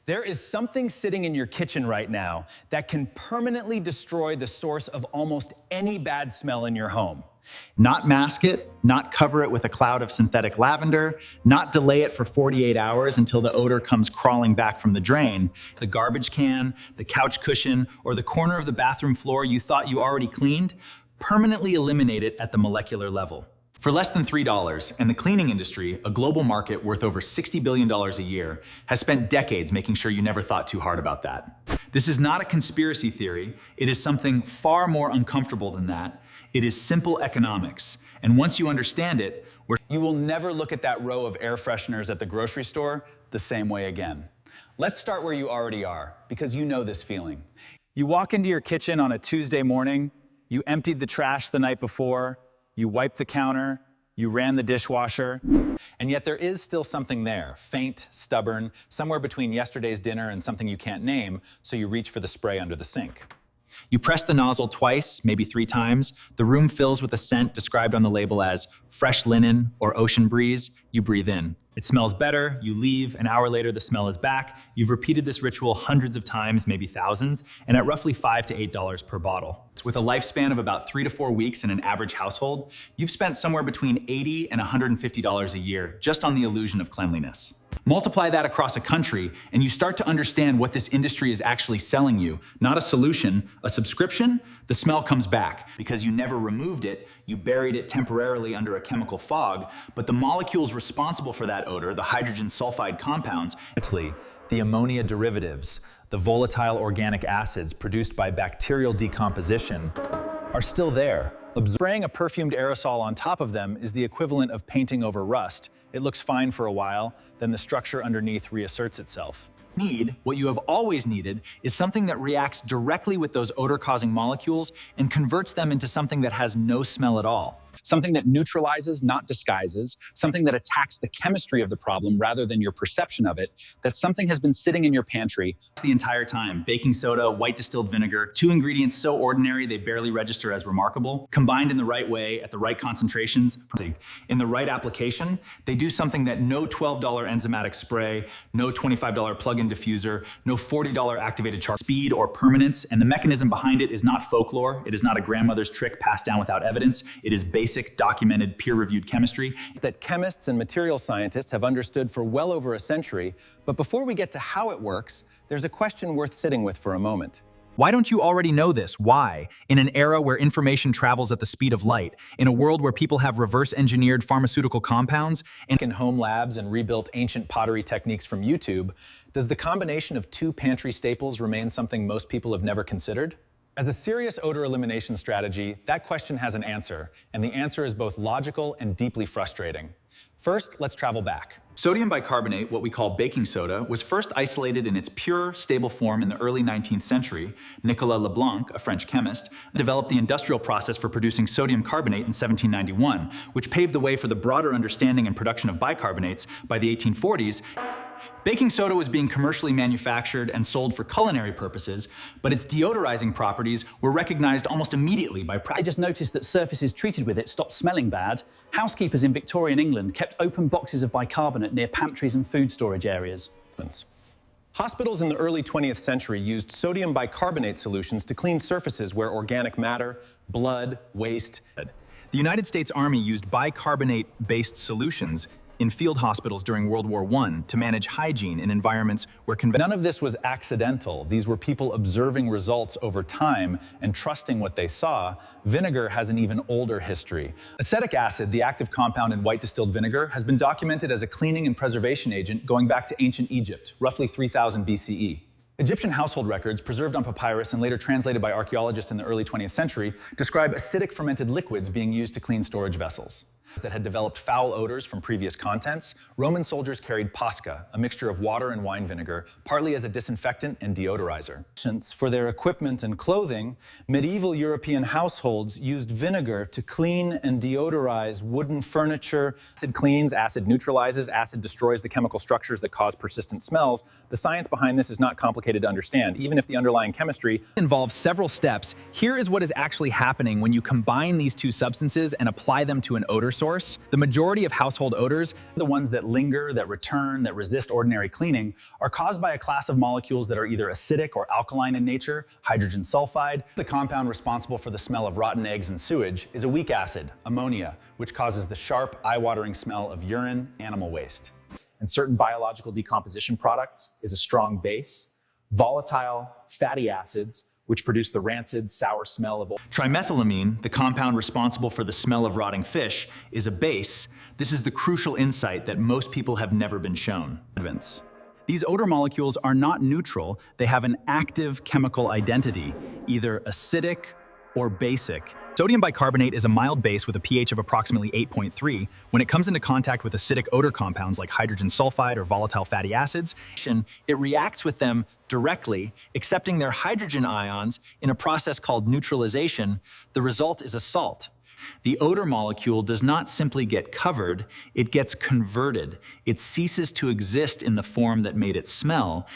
There is something sitting in your kitchen right now that can permanently destroy the source of almost any bad smell in your home. Not mask it, not cover it with a cloud of synthetic lavender, not delay it for 48 hours until the odor comes crawling back from the drain. The garbage can, the couch cushion, or the corner of the bathroom floor you thought you already cleaned, permanently eliminate it at the molecular level. For less than $3, and the cleaning industry, a global market worth over $60 billion a year, has spent decades making sure you never thought too hard about that. This is not a conspiracy theory. It is something far more uncomfortable than that. It is simple economics. And once you understand it, you will never look at that row of air fresheners at the grocery store the same way again. Let's start where you already are, because you know this feeling. You walk into your kitchen on a Tuesday morning, you emptied the trash the night before, you wiped the counter, you ran the dishwasher, and yet there is still something there, faint, stubborn, somewhere between yesterday's dinner and something you can't name, so you reach for the spray under the sink. You press the nozzle twice, maybe 3 times. The room fills with a scent described on the label as fresh linen or ocean breeze. You breathe in. It smells better, you leave, an hour later the smell is back. You've repeated this ritual hundreds of times, maybe thousands, and at roughly $5 to $8 per bottle. With a lifespan of about 3 to 4 weeks in an average household, you've spent somewhere between $80 and $150 a year just on the illusion of cleanliness. Multiply that across a country, and you start to understand what this industry is actually selling you. Not a solution, a subscription. The smell comes back because you never removed it, you buried it temporarily under a chemical fog, but the molecules responsible for that odor, the hydrogen sulfide compounds, the ammonia derivatives, the volatile organic acids produced by bacterial decomposition, are still there. Spraying a perfumed aerosol on top of them is the equivalent of painting over rust. It looks fine for a while, then the structure underneath reasserts itself. What you have always needed, is something that reacts directly with those odor-causing molecules and converts them into something that has no smell at all. Something that neutralizes, not disguises, something that attacks the chemistry of the problem rather than your perception of it, that something has been sitting in your pantry the entire time. Baking soda, white distilled vinegar, 2 ingredients so ordinary they barely register as remarkable, combined in the right way, at the right concentrations, in the right application, they do something that no $12 enzymatic spray, no $25 plug-in diffuser, no $40 activated charge, speed or permanence, and the mechanism behind it is not folklore, it is not a grandmother's trick passed down without evidence, it is basic, documented, peer-reviewed chemistry that chemists and material scientists have understood for well over a century. But before we get to how it works, there's a question worth sitting with for a moment. Why don't you already know this? Why? In an era where information travels at the speed of light, in a world where people have reverse-engineered pharmaceutical compounds, and in home labs and rebuilt ancient pottery techniques from YouTube, does the combination of 2 pantry staples remain something most people have never considered? As a serious odor elimination strategy, that question has an answer, and the answer is both logical and deeply frustrating. First, let's travel back. Sodium bicarbonate, what we call baking soda, was first isolated in its pure, stable form in the early 19th century. Nicolas Leblanc, a French chemist, developed the industrial process for producing sodium carbonate in 1791, which paved the way for the broader understanding and production of bicarbonates by the 1840s. Baking soda was being commercially manufactured and sold for culinary purposes, but its deodorizing properties were recognized almost immediately by I just noticed that surfaces treated with it stopped smelling bad. Housekeepers in Victorian England kept open boxes of bicarbonate near pantries and food storage areas. Hospitals in the early 20th century used sodium bicarbonate solutions to clean surfaces where organic matter, blood, waste. The United States Army used bicarbonate-based solutions in field hospitals during World War I to manage hygiene in environments where none of this was accidental. These were people observing results over time and trusting what they saw. Vinegar has an even older history. Acetic acid, the active compound in white distilled vinegar, has been documented as a cleaning and preservation agent going back to ancient Egypt, roughly 3000 BCE. Egyptian household records, preserved on papyrus and later translated by archaeologists in the early 20th century, describe acidic fermented liquids being used to clean storage vessels that had developed foul odors from previous contents. Roman soldiers carried posca, a mixture of water and wine vinegar, partly as a disinfectant and deodorizer. For their equipment and clothing, medieval European households used vinegar to clean and deodorize wooden furniture. Acid cleans, acid neutralizes, acid destroys the chemical structures that cause persistent smells. The science behind this is not complicated to understand, even if the underlying chemistry involves several steps. Here is what is actually happening when you combine these 2 substances and apply them to an odor source. The majority of household odors, The ones that linger, that return, that resist ordinary cleaning, are caused by a class of molecules that are either acidic or alkaline in nature, hydrogen sulfide. The compound responsible for the smell of rotten eggs and sewage is a weak acid, ammonia, which causes the sharp, eye-watering smell of urine, animal waste. and certain biological decomposition products is a strong base. Volatile fatty acids, which produce the rancid, sour smell of oil. Trimethylamine, the compound responsible for the smell of rotting fish, is a base. This is the crucial insight that most people have never been shown. These odor molecules are not neutral. They have an active chemical identity, either acidic or basic. Sodium bicarbonate is a mild base with a pH of approximately 8.3. When it comes into contact with acidic odor compounds like hydrogen sulfide or volatile fatty acids, it reacts with them directly, accepting their hydrogen ions in a process called neutralization. The result is a salt. The odor molecule does not simply get covered, it gets converted. It ceases to exist in the form that made it smell.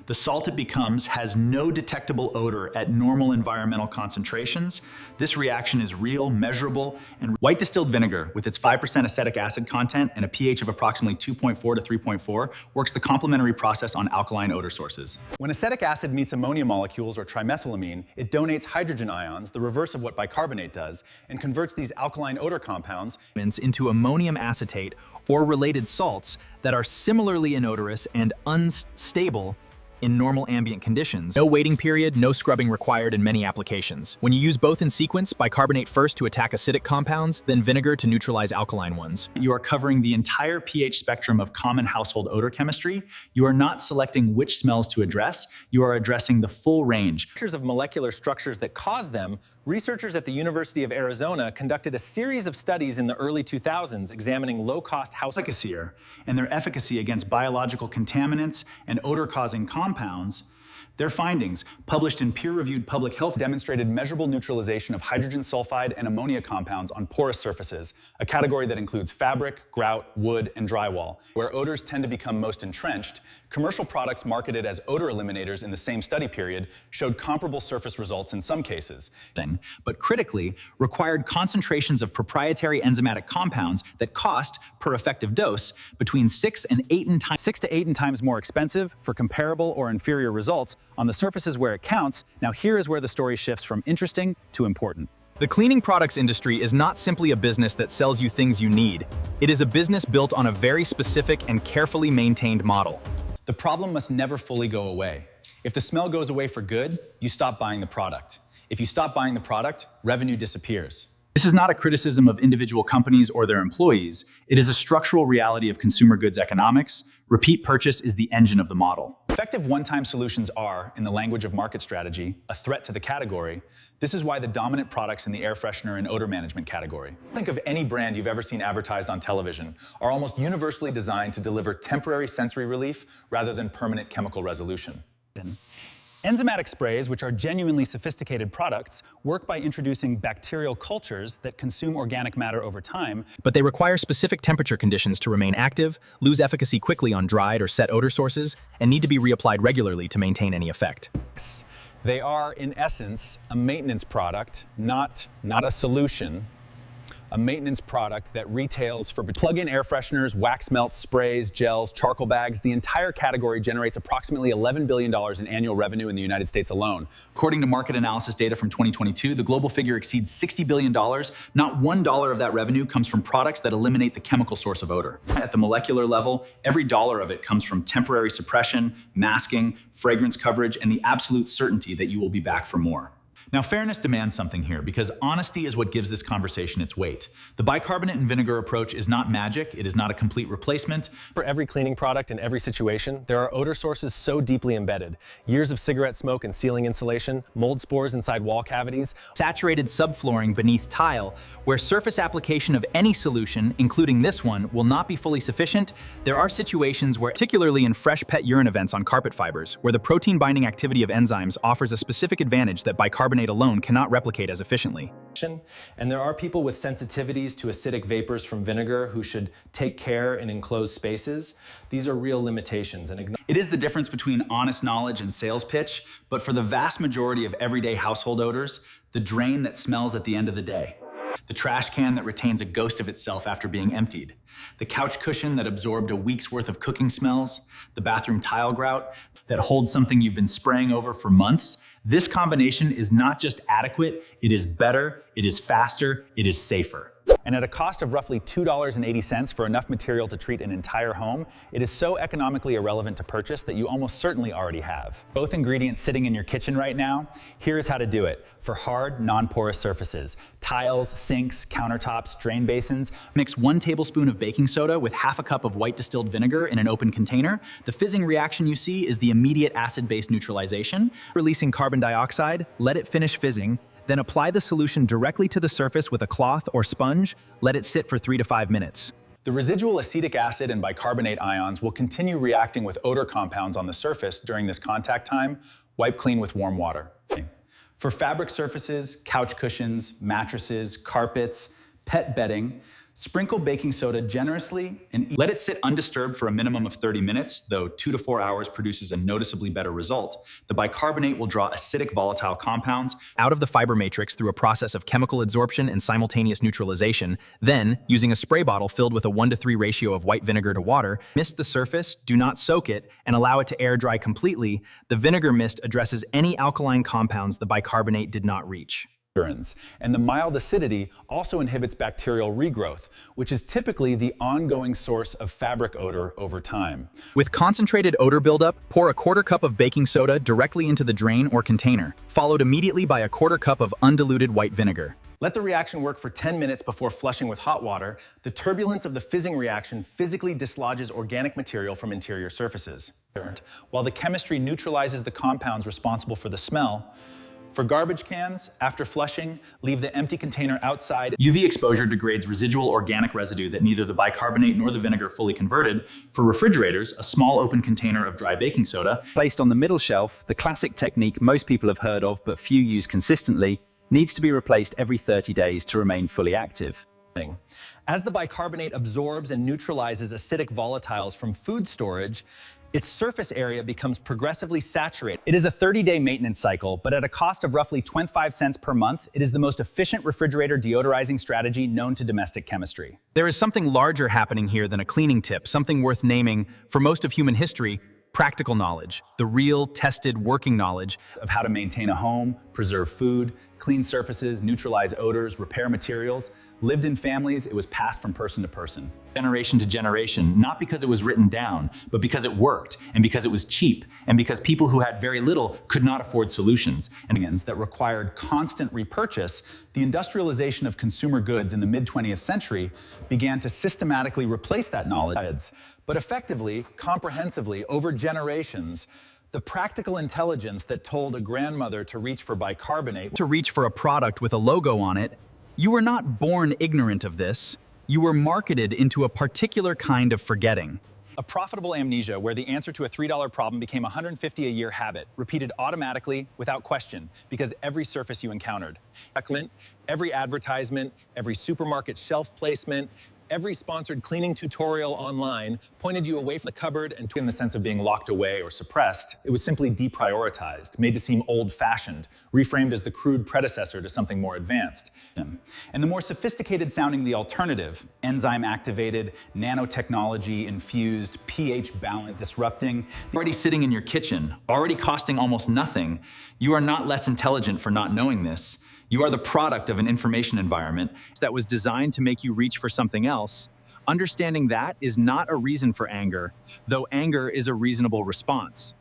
The salt it becomes has no detectable odor at normal environmental concentrations. This reaction is real, measurable, and white distilled vinegar, with its 5% acetic acid content and a pH of approximately 2.4 to 3.4, works the complementary process on alkaline odor sources. When acetic acid meets ammonia molecules or trimethylamine, it donates hydrogen ions, the reverse of what bicarbonate does, and converts these alkaline odor compounds into ammonium acetate or related salts that are similarly inodorous and unstable in normal ambient conditions. No waiting period, no scrubbing required in many applications. When you use both in sequence, bicarbonate first to attack acidic compounds, then vinegar to neutralize alkaline ones. You are covering the entire pH spectrum of common household odor chemistry. You are not selecting which smells to address, you are addressing the full range. Of molecular structures that cause them, researchers at the University of Arizona conducted a series of studies in the early 2000s examining low-cost house efficacy and their efficacy against biological contaminants and odor-causing compounds. Their findings, published in peer-reviewed public health, demonstrated measurable neutralization of hydrogen sulfide and ammonia compounds on porous surfaces, a category that includes fabric, grout, wood, and drywall. Where odors tend to become most entrenched, commercial products marketed as odor eliminators in the same study period showed comparable surface results in some cases, but critically, required concentrations of proprietary enzymatic compounds that cost, per effective dose, between 6 to 8 times more expensive for comparable or inferior results on the surfaces where it counts. Now here is where the story shifts from interesting to important. The cleaning products industry is not simply a business that sells you things you need. It is a business built on a very specific and carefully maintained model. The problem must never fully go away. If the smell goes away for good, you stop buying the product. If you stop buying the product, revenue disappears. This is not a criticism of individual companies or their employees. It is a structural reality of consumer goods economics. Repeat purchase is the engine of the model. Effective one-time solutions are, in the language of market strategy, a threat to the category. This is why the dominant products in the air freshener and odor management category. Think of any brand you've ever seen advertised on television, are almost universally designed to deliver temporary sensory relief rather than permanent chemical resolution. Enzymatic sprays, which are genuinely sophisticated products, work by introducing bacterial cultures that consume organic matter over time. But they require specific temperature conditions to remain active, lose efficacy quickly on dried or set odor sources, and need to be reapplied regularly to maintain any effect. They are, in essence, a maintenance product, not a solution. A maintenance product that retails for plug-in air fresheners, wax melts, sprays, gels, charcoal bags. The entire category generates approximately $11 billion in annual revenue in the United States alone. According to market analysis data from 2022, the global figure exceeds $60 billion. Not $1 of that revenue comes from products that eliminate the chemical source of odor. At the molecular level, every dollar of it comes from temporary suppression, masking, fragrance coverage, and the absolute certainty that you will be back for more. Now, fairness demands something here, because honesty is what gives this conversation its weight. The bicarbonate and vinegar approach is not magic. It is not a complete replacement. For every cleaning product in every situation, there are odor sources so deeply embedded. Years of cigarette smoke and ceiling insulation, mold spores inside wall cavities, saturated subflooring beneath tile, where surface application of any solution, including this one, will not be fully sufficient. There are situations where, particularly in fresh pet urine events on carpet fibers, where the protein binding activity of enzymes offers a specific advantage that bicarbonate alone cannot replicate as efficiently. And there are people with sensitivities to acidic vapors from vinegar who should take care in enclosed spaces. These are real limitations. It is the difference between honest knowledge and sales pitch, but for the vast majority of everyday household odors, the drain that smells at the end of the day. The trash can that retains a ghost of itself after being emptied. The couch cushion that absorbed a week's worth of cooking smells. The bathroom tile grout that holds something you've been spraying over for months. This combination is not just adequate, it is better, it is faster, it is safer. And at a cost of roughly $2.80 for enough material to treat an entire home, it is so economically irrelevant to purchase that you almost certainly already have. Both ingredients sitting in your kitchen right now, here's how to do it. For hard, non-porous surfaces, tiles, sinks, countertops, drain basins, Mix 1 tablespoon of baking soda with half a cup of white distilled vinegar in an open container. The fizzing reaction you see is the immediate acid-base neutralization. Releasing carbon dioxide, let it finish fizzing, then apply the solution directly to the surface with a cloth or sponge. Let it sit for 3 to 5 minutes. The residual acetic acid and bicarbonate ions will continue reacting with odor compounds on the surface during this contact time. Wipe clean with warm water. For fabric surfaces, couch cushions, mattresses, carpets, pet bedding, sprinkle baking soda generously and Let it sit undisturbed for a minimum of 30 minutes, though 2 to 4 hours produces a noticeably better result. The bicarbonate will draw acidic volatile compounds out of the fiber matrix through a process of chemical adsorption and simultaneous neutralization. Then, using a spray bottle filled with a 1:3 ratio of white vinegar to water, mist the surface, do not soak it, and allow it to air dry completely. The vinegar mist addresses any alkaline compounds the bicarbonate did not reach. And the mild acidity also inhibits bacterial regrowth, which is typically the ongoing source of fabric odor over time. With concentrated odor buildup, pour a 1/4 cup of baking soda directly into the drain or container, followed immediately by a 1/4 cup of undiluted white vinegar. Let the reaction work for 10 minutes before flushing with hot water. The turbulence of the fizzing reaction physically dislodges organic material from interior surfaces. While the chemistry neutralizes the compounds responsible for the smell, for garbage cans, after flushing, leave the empty container outside. UV exposure degrades residual organic residue that neither the bicarbonate nor the vinegar fully converted. For refrigerators, a small open container of dry baking soda, Placed on the middle shelf, the classic technique most people have heard of but few use consistently, needs to be replaced every 30 days to remain fully active. As the bicarbonate absorbs and neutralizes acidic volatiles from food storage, its surface area becomes progressively saturated. It is a 30-day maintenance cycle, but at a cost of roughly 25 cents per month, it is the most efficient refrigerator deodorizing strategy known to domestic chemistry. There is something larger happening here than a cleaning tip, something worth naming. For most of human history, practical knowledge, the real, tested, working knowledge Of how to maintain a home, preserve food, clean surfaces, neutralize odors, repair materials. Lived in families, it was passed from person to person. generation to generation, not because it was written down, but because it worked, and because it was cheap, and because people who had very little could not afford solutions. And that required constant repurchase, the industrialization of consumer goods in the mid-20th century began to systematically replace that knowledge. But effectively, comprehensively, over generations, the practical intelligence that told a grandmother to reach for bicarbonate, To reach for a product with a logo on it, you were not born ignorant of this. You were marketed into a particular kind of forgetting. a profitable amnesia where the answer to a $3 problem became a $150 a year habit, repeated automatically without question, because every surface you encountered. Every advertisement, every supermarket shelf placement, every sponsored cleaning tutorial online pointed you away from the cupboard and in the sense of being locked away or suppressed. It was simply deprioritized, made to seem old-fashioned, reframed as the crude predecessor to something more advanced. And the more sophisticated sounding the alternative, enzyme-activated, nanotechnology-infused, pH-balance disrupting, Already sitting in your kitchen, already costing almost nothing, you are not less intelligent for not knowing this. You are the product of an information environment that was designed to make you reach for something else. Understanding that is not a reason for anger, though anger is a reasonable response.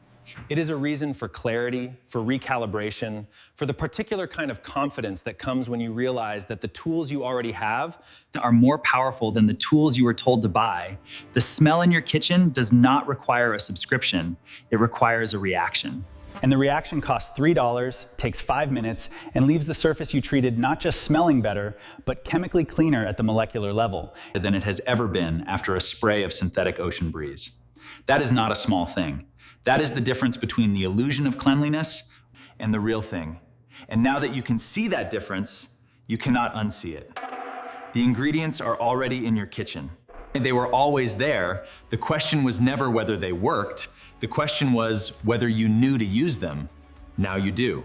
It is a reason for clarity, for recalibration, for the particular kind of confidence that comes when you realize that the tools you already have Are more powerful than the tools you were told to buy. The smell in your kitchen does not require a subscription. It requires a reaction. And the reaction costs $3, takes 5 minutes, and leaves the surface you treated not just smelling better, but chemically cleaner at the molecular level. Than it has ever been after a spray of synthetic ocean breeze. That is not a small thing. That is the difference between the illusion of cleanliness and the real thing. And now that you can see that difference, you cannot unsee it. The ingredients are already in your kitchen. They were always there. The question was never whether they worked. The question was whether you knew to use them. Now you do.